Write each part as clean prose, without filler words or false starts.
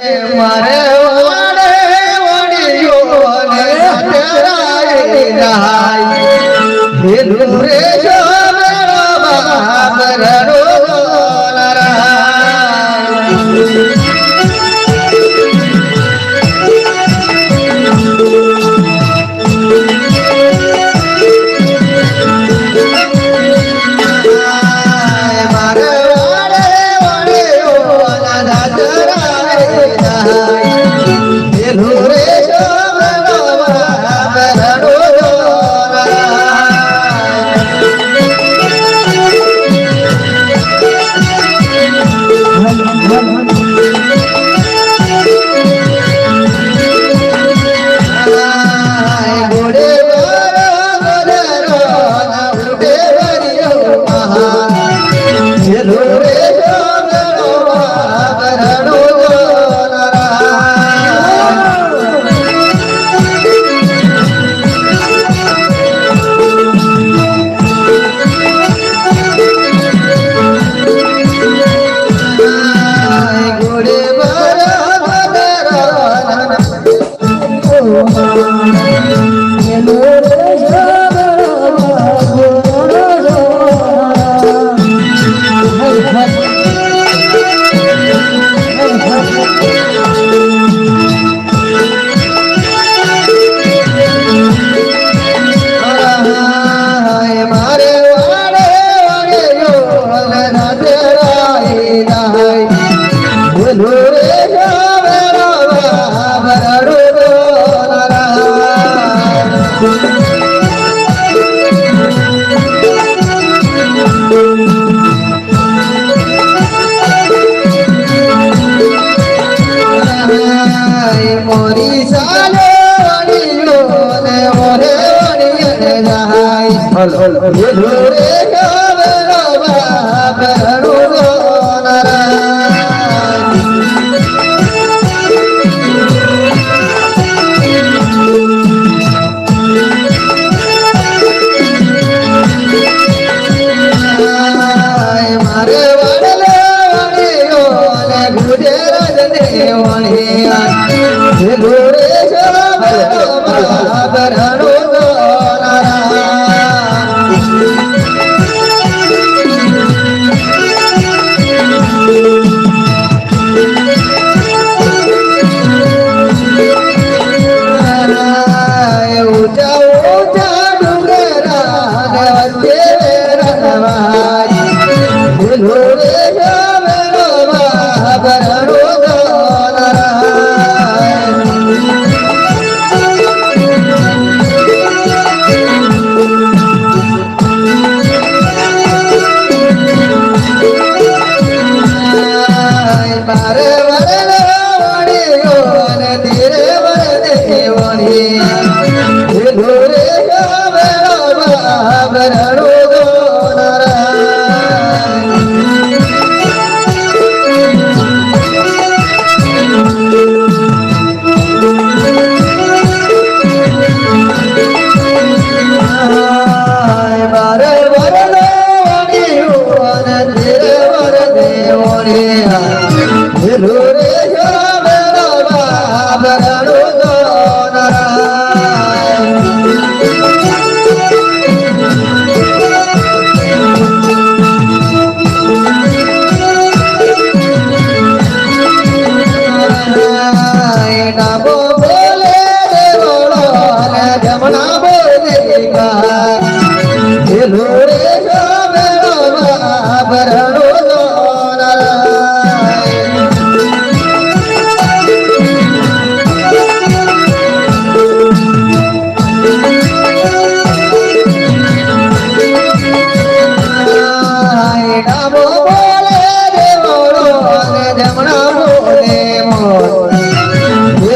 મારે વાડે વડિયો ને તેરાય રાય ભેલું રે શોમેરો બાપ રડો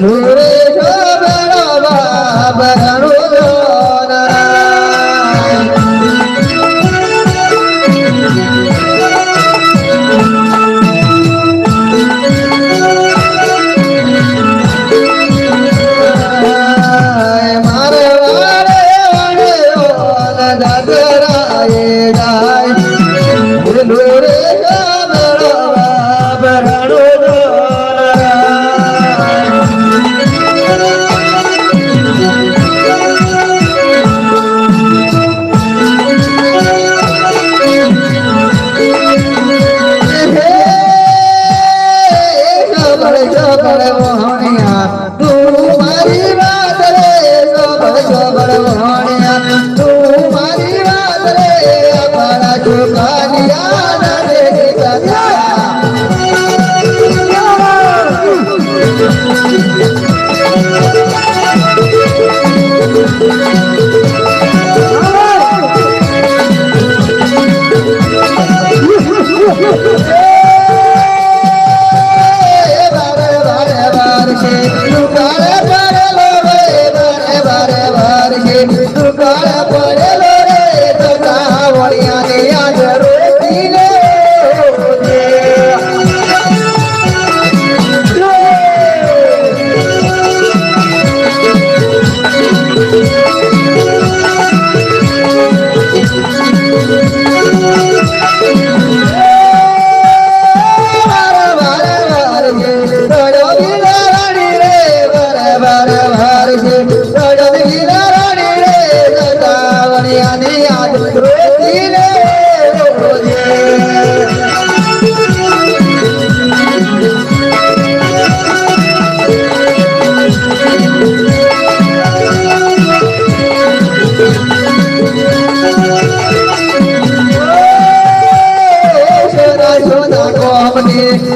Hallelujah. શોભળ શોભળ મોહણિયા તું મારી વાત રે શોભળ શોભળ મોહણિયા તું મારી વાત રે આપણા છોકરિયા રે કથા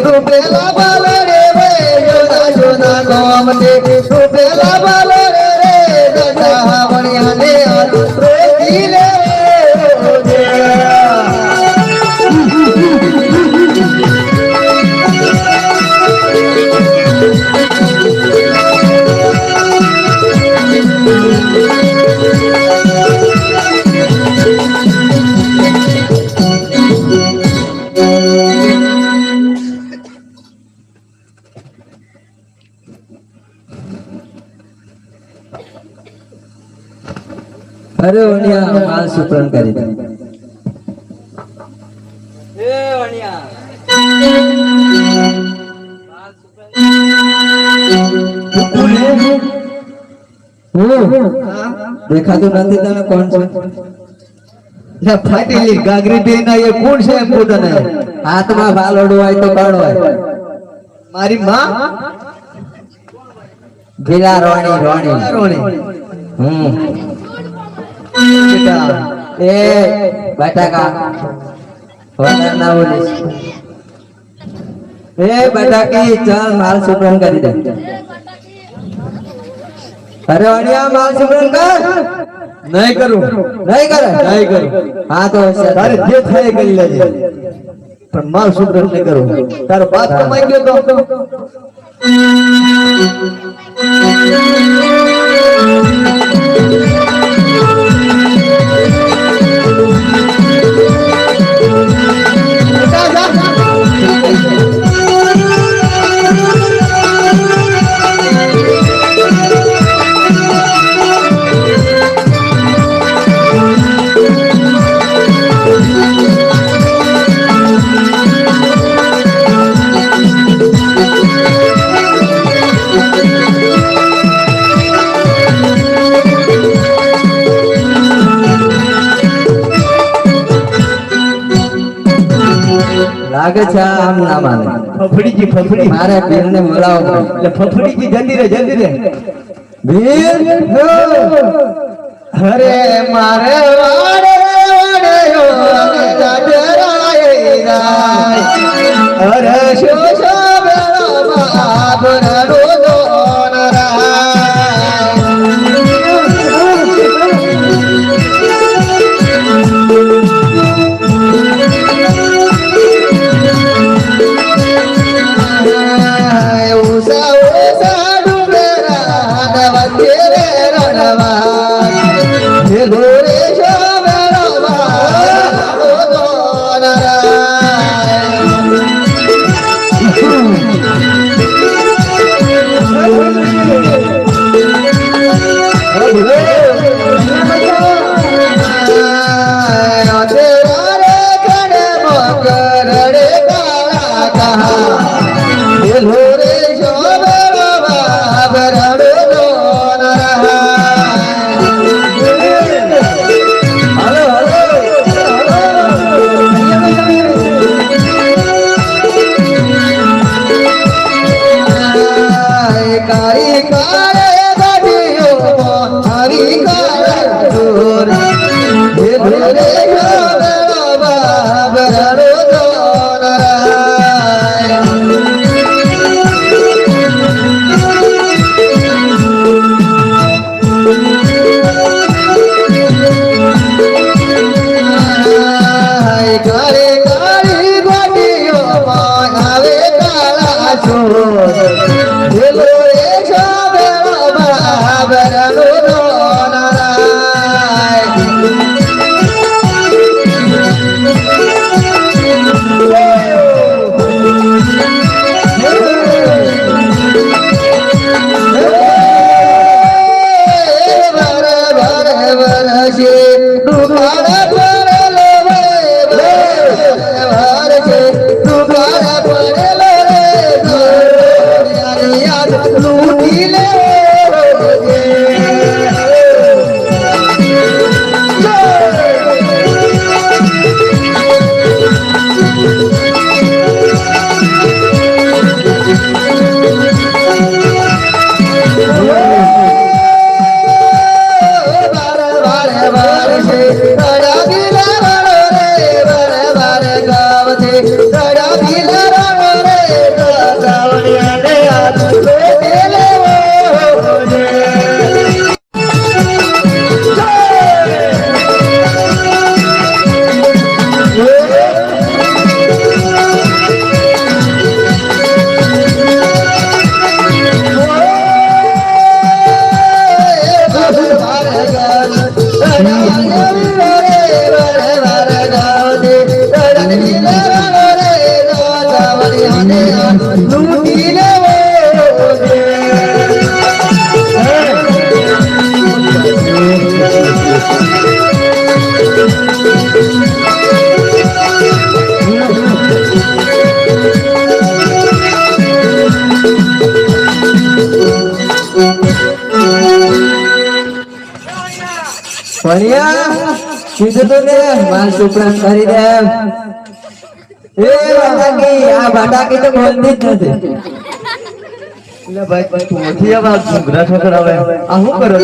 રૂપેલા બાલ રે જોના જોના ગોમતે રૂપેલા બાલ રે દશા વણિયા ને રોતી લે अरे वणिया माल सुप्रण करी दे ए वणिया माल सुप्रण देखा तो नहीं था कौन सा या फाटेली गागरी बेना ये कोण છે એમ પોતાને હાથમાં ભાલ ઓડવાય તો કોણ હોય મારી માં ભીલા રોણી રોણી રોણી બેટા ए बटाका वरना ना बोलिस ए बटाकी चल माल सुप्रण करी दे अरे वणिया माल सुप्रण कर નહીં કરું नहीं करे નહીં કરું हाँ तो તારે જે થાય એ કરી લેજે પણ માલ સુપ્રણ નહીં કરું તારો બાપ કમાઈ ગયો તો लागे छा हम ना माने ફફડીજી ફફડી मारे पीर ने बोलाओ એટલે ફફડીજી જલ્દી રે જલ્દી રે वीर અરે મારે વાડે વાડે યો જાજરાય રાય અરે શો શો બેરો બાબરા રોજો હેલો રે શાબેળા બાબરનો લૂટી લે લૂટી લે ભણ્યા કીધું તો ને માલ ચોપડા કરી દે એ બાટાકી તો બોલતી જ નથી એટલે ભાઈ તું નથી આવા ઘૂઘરા ઠોકર આવે આ શું કરો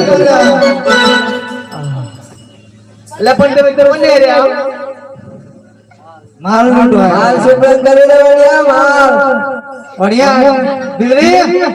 એટલે પણ તમે કરો ને રે માલ ચોપડા કરી દે ભણ્યા માલ ભણ્યા દિલરી